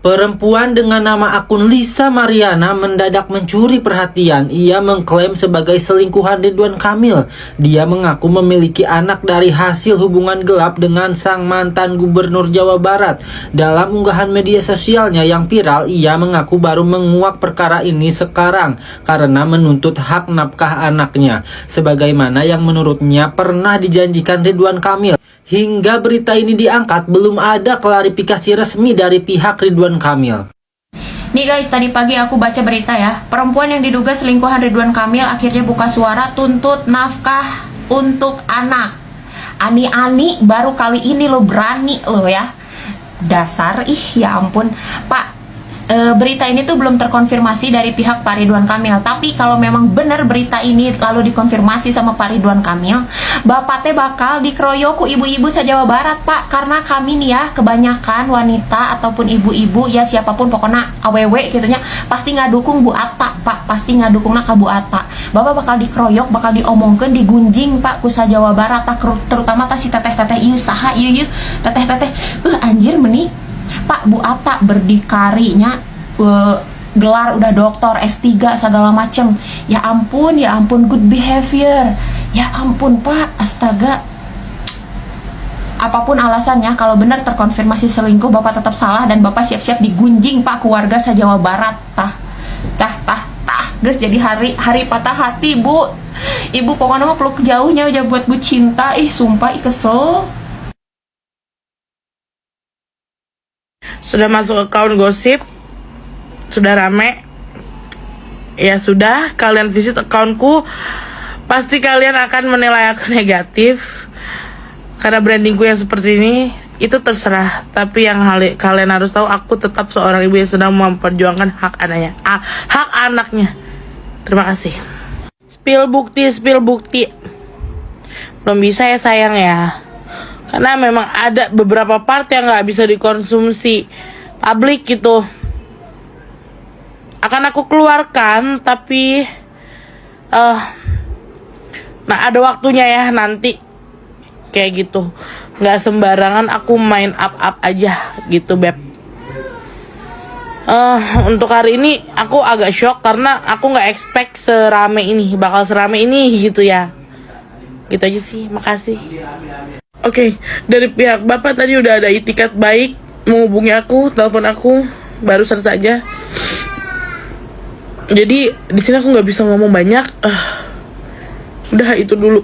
Perempuan dengan nama akun Lisa Mariana mendadak mencuri perhatian. Ia mengklaim sebagai selingkuhan Ridwan Kamil. Dia mengaku memiliki anak dari hasil hubungan gelap dengan sang mantan gubernur Jawa Barat. Dalam unggahan media sosialnya yang viral, ia mengaku baru menguak perkara ini sekarang karena menuntut hak nafkah anaknya, sebagaimana yang menurutnya pernah dijanjikan Ridwan Kamil. Hingga berita ini diangkat, belum ada klarifikasi resmi dari pihak Ridwan Kamil. Nih guys, tadi pagi aku baca berita ya. Perempuan yang diduga selingkuhan Ridwan Kamil akhirnya buka suara tuntut nafkah untuk anak. Ani-ani baru kali ini lo berani lo ya. Dasar, ya ampun. Pak, berita ini tuh belum terkonfirmasi dari pihak Pak Ridwan Kamil. Tapi kalau memang benar berita ini lalu dikonfirmasi sama Pak Ridwan Kamil, Bapak teh bakal dikeroyok ku ibu-ibu se-Jawa Barat, Pak. Karena kami nih ya, kebanyakan wanita ataupun ibu-ibu ya siapapun pokoknya awewe gitunya pasti ngadukung Bu Atta, Pak. Pasti ngadukungna ka Bu Atta. Bapak bakal dikeroyok, bakal diomongkeun, digunjing, Pak, ku sa-Jawa Barat, terutama ta si teteh-teteh ieu saha ieu teteh-teteh. Anjir meni Pak, Bu Atta berdikarinya gelar udah doktor, S3 segala macem. Ya ampun, good behavior. Ya ampun Pak, astaga. Apapun alasannya, kalau benar terkonfirmasi selingkuh, Bapak tetap salah dan Bapak siap-siap digunjing Pak keluarga se-Jawa Barat. Guys, jadi hari patah hati Bu. Ibu pokoknya mah peluk jauhnya aja buat Bu Cinta. Sumpah kesel. Sudah masuk account gosip, sudah rame. Ya sudah, kalian visit accountku, pasti kalian akan menilai aku negatif karena brandingku yang seperti ini. Itu terserah, tapi yang kalian harus tahu, aku tetap seorang ibu yang sedang memperjuangkan hak anaknya. Terima kasih. Spill bukti. Belum bisa ya sayang ya, karena memang ada beberapa part yang nggak bisa dikonsumsi publik gitu. Akan aku keluarkan, tapi nah ada waktunya ya nanti. Kayak gitu, nggak sembarangan aku main up aja gitu beb. Untuk hari ini aku agak shock karena aku nggak expect bakal serame ini gitu ya. Gitu aja sih, makasih. Oke, dari pihak Bapak tadi udah ada itikat baik menghubungi aku, telepon aku barusan saja. Jadi di sini aku nggak bisa ngomong banyak. Udah itu dulu.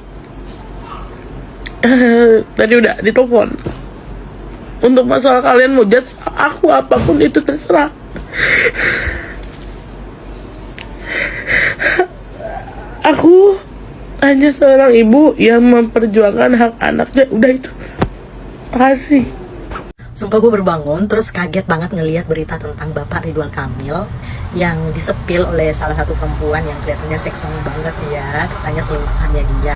Tadi udah ditelepon. Untuk masalah kalian mau judge aku apapun itu terserah. Aku hanya seorang ibu yang memperjuangkan hak anaknya. Udah itu. Makasih. Sumpah gue berbangun terus kaget banget ngelihat berita tentang Bapak Ridwan Kamil yang disepil oleh salah satu perempuan yang kelihatannya seksi banget ya, katanya selingkuhannya dia.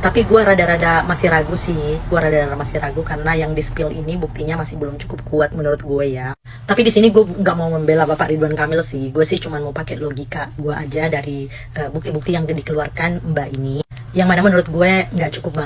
Tapi gue rada-rada masih ragu sih, karena yang di-spill ini buktinya masih belum cukup kuat menurut gue ya. Tapi di sini gue nggak mau membela Bapak Ridwan Kamil sih, gue sih cuma mau pakai logika gue aja dari bukti-bukti yang dikeluarkan Mbak ini, yang mana menurut gue nggak cukup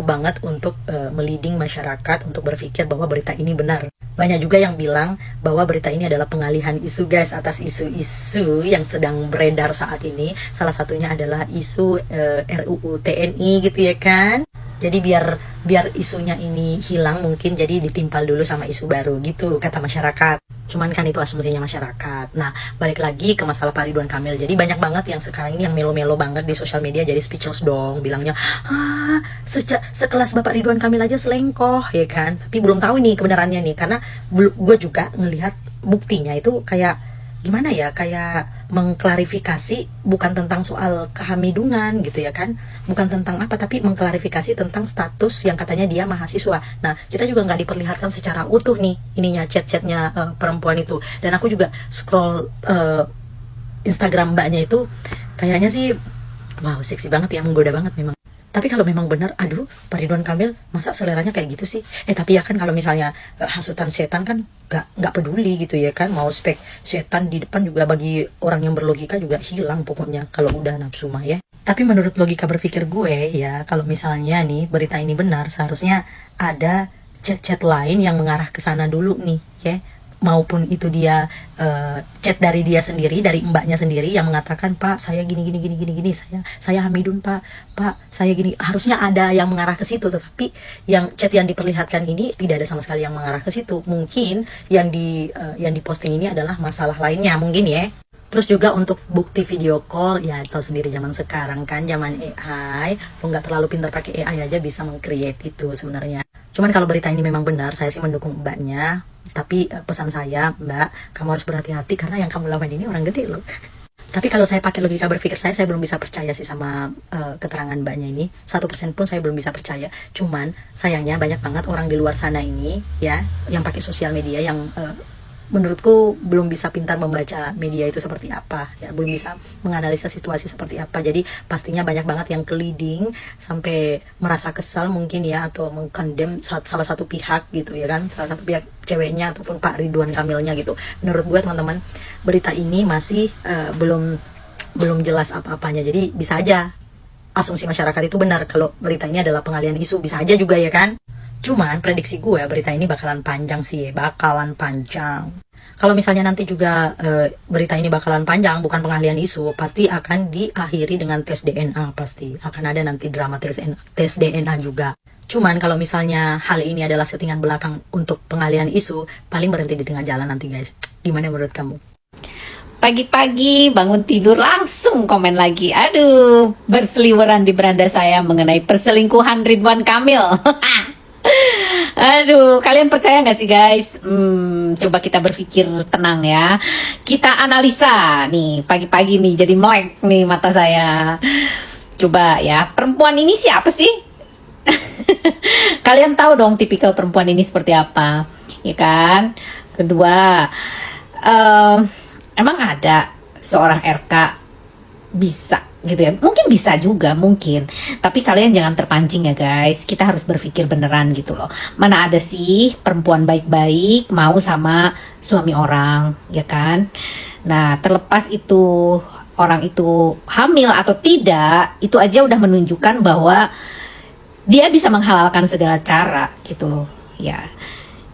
banget untuk meliding masyarakat untuk berpikir bahwa berita ini benar. Banyak juga yang bilang bahwa berita ini adalah pengalihan isu guys, atas isu-isu yang sedang beredar saat ini. Salah satunya adalah isu RUU TNI gitu ya kan. Jadi biar isunya ini hilang mungkin jadi ditimpal dulu sama isu baru gitu kata masyarakat. Cuman kan itu asumsinya masyarakat. Nah, balik lagi ke masalah Pak Ridwan Kamil. Jadi banyak banget yang sekarang ini yang melo-melo banget di sosial media, jadi speechless dong, bilangnya sekelas Bapak Ridwan Kamil aja selingkuh ya kan. Tapi belum tahu nih kebenarannya nih, karena gue juga ngelihat buktinya itu kayak gimana ya, kayak mengklarifikasi bukan tentang soal kehamidungan gitu ya kan, bukan tentang apa, tapi mengklarifikasi tentang status yang katanya dia mahasiswa. Nah, kita juga nggak diperlihatkan secara utuh nih ininya, chat-chatnya perempuan itu. Dan aku juga scroll Instagram mbaknya itu, kayaknya sih wow, seksi banget ya, menggoda banget memang. Tapi kalau memang benar, aduh, Pak Ridwan Kamil masa seleranya kayak gitu sih? Tapi ya kan kalau misalnya hasutan setan kan nggak peduli gitu ya kan, mau spek setan di depan juga bagi orang yang berlogika juga hilang pokoknya kalau udah nafsu mah ya. Tapi menurut logika berpikir gue ya, kalau misalnya nih berita ini benar, seharusnya ada chat-chat lain yang mengarah ke sana dulu nih ya. maupun itu dia chat dari dia sendiri, dari mbaknya sendiri yang mengatakan, Pak saya gini, saya Hamidun Pak saya gini. Harusnya ada yang mengarah ke situ, tetapi yang chat yang diperlihatkan ini tidak ada sama sekali yang mengarah ke situ. Mungkin yang diposting ini adalah masalah lainnya mungkin ya. Terus juga untuk bukti video call, ya tahu sendiri zaman sekarang kan, zaman AI, lo nggak terlalu pintar pakai AI aja bisa meng-create itu sebenarnya. Cuman kalau berita ini memang benar, saya sih mendukung mbaknya. Tapi pesan saya, Mbak, kamu harus berhati-hati karena yang kamu lawan ini orang gede loh. Tapi kalau saya pakai logika berpikir saya belum bisa percaya sih sama keterangan mbaknya ini. 1% pun saya belum bisa percaya. Cuman sayangnya banyak banget orang di luar sana ini ya, yang pakai sosial media yang menurutku belum bisa pintar membaca media itu seperti apa ya, belum bisa menganalisa situasi seperti apa. Jadi pastinya banyak banget yang keliding sampai merasa kesal mungkin ya, atau mengkondem salah satu pihak gitu ya kan, salah satu pihak ceweknya ataupun Pak Ridwan Kamilnya gitu. Menurut gue teman-teman, berita ini masih belum jelas apa-apanya. Jadi bisa aja asumsi masyarakat itu benar kalau berita ini adalah pengalihan isu, bisa aja juga ya kan. Cuman prediksi gue berita ini bakalan panjang sih, bakalan panjang. Kalau misalnya nanti juga berita ini bakalan panjang, bukan pengalihan isu, pasti akan diakhiri dengan tes DNA, pasti akan ada nanti drama tes DNA juga. Cuman kalau misalnya hal ini adalah settingan belakang untuk pengalihan isu, paling berhenti di tengah jalan nanti guys. Gimana menurut kamu? Pagi-pagi bangun tidur langsung komen lagi. Aduh, berseliweran di beranda saya mengenai perselingkuhan Ridwan Kamil. Aduh, kalian percaya nggak sih guys? Coba kita berpikir tenang ya. Kita analisa nih, pagi-pagi nih jadi melek nih mata saya. Coba ya, perempuan ini siapa sih? Kalian tahu dong tipikal perempuan ini seperti apa, ya kan? Kedua, emang ada seorang RK bisa gitu ya, mungkin bisa juga mungkin, tapi kalian jangan terpancing ya guys. Kita harus berpikir beneran gitu loh. Mana ada sih perempuan baik-baik mau sama suami orang, ya kan? Nah, terlepas itu orang itu hamil atau tidak, itu aja udah menunjukkan bahwa dia bisa menghalalkan segala cara gitu loh ya.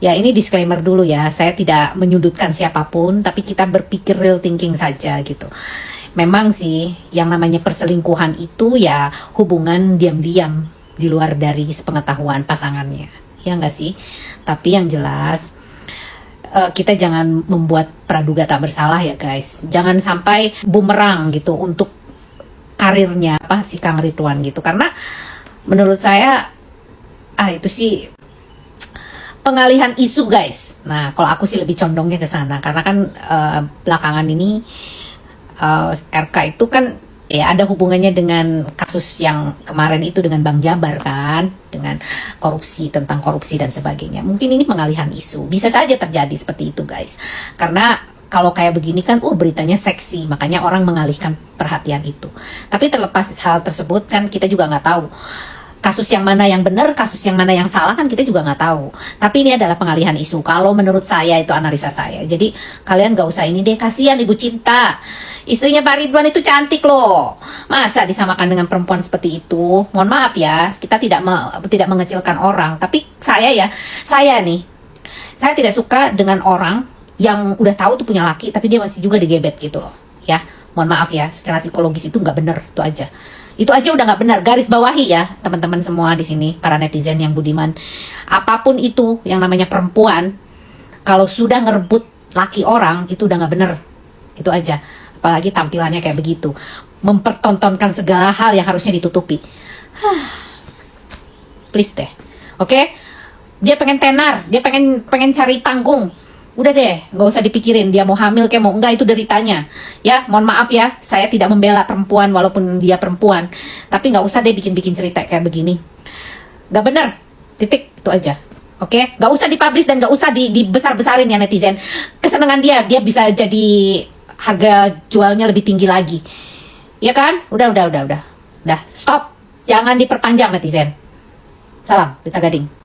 Ya, ini disclaimer dulu ya, saya tidak menyudutkan siapapun, tapi kita berpikir real thinking saja gitu. Memang sih yang namanya perselingkuhan itu ya hubungan diam-diam di luar dari sepengetahuan pasangannya, ya nggak sih? Tapi yang jelas kita jangan membuat praduga tak bersalah ya guys. Jangan sampai bumerang gitu untuk karirnya si Kang Ridwan gitu. Karena menurut saya itu sih pengalihan isu guys. Nah, kalau aku sih lebih condongnya ke sana karena kan belakangan ini RK itu kan ya ada hubungannya dengan kasus yang kemarin itu dengan Bang Jabar kan, dengan tentang korupsi dan sebagainya. Mungkin ini pengalihan isu, bisa saja terjadi seperti itu guys. Karena kalau kayak begini kan beritanya seksi, makanya orang mengalihkan perhatian itu. Tapi terlepas hal tersebut kan kita juga nggak tahu kasus yang mana yang benar, kasus yang mana yang salah kan kita juga nggak tahu. Tapi ini adalah pengalihan isu. Kalau menurut saya itu analisa saya. Jadi kalian gak usah ini deh, kasihan Ibu Cinta. Istrinya Pak Ridwan itu cantik loh. Masa disamakan dengan perempuan seperti itu? Mohon maaf ya, kita tidak mengecilkan orang. Tapi saya tidak suka dengan orang yang udah tahu tuh punya laki, tapi dia masih juga digebet gitu loh. Ya, mohon maaf ya, secara psikologis itu nggak bener, itu aja. Itu aja udah nggak benar, garis bawahi ya teman-teman semua di sini, para netizen yang budiman. Apapun itu yang namanya perempuan, kalau sudah ngerebut laki orang itu udah nggak benar, itu aja. Apalagi tampilannya kayak begitu, mempertontonkan segala hal yang harusnya ditutupi. Please deh, oke? Dia pengen tenar, dia pengen cari panggung. Udah deh, nggak usah dipikirin dia mau hamil kayak mau enggak, itu deritanya. Ya, mohon maaf ya, saya tidak membela perempuan walaupun dia perempuan. Tapi nggak usah deh bikin-bikin cerita kayak begini. Nggak bener, titik, itu aja. Oke, nggak usah dipublish dan nggak usah dibesar-besarin ya netizen. Kesenangan dia bisa jadi harga jualnya lebih tinggi lagi. Ya kan? Udah, stop. Jangan diperpanjang netizen. Salam, Rita Gading.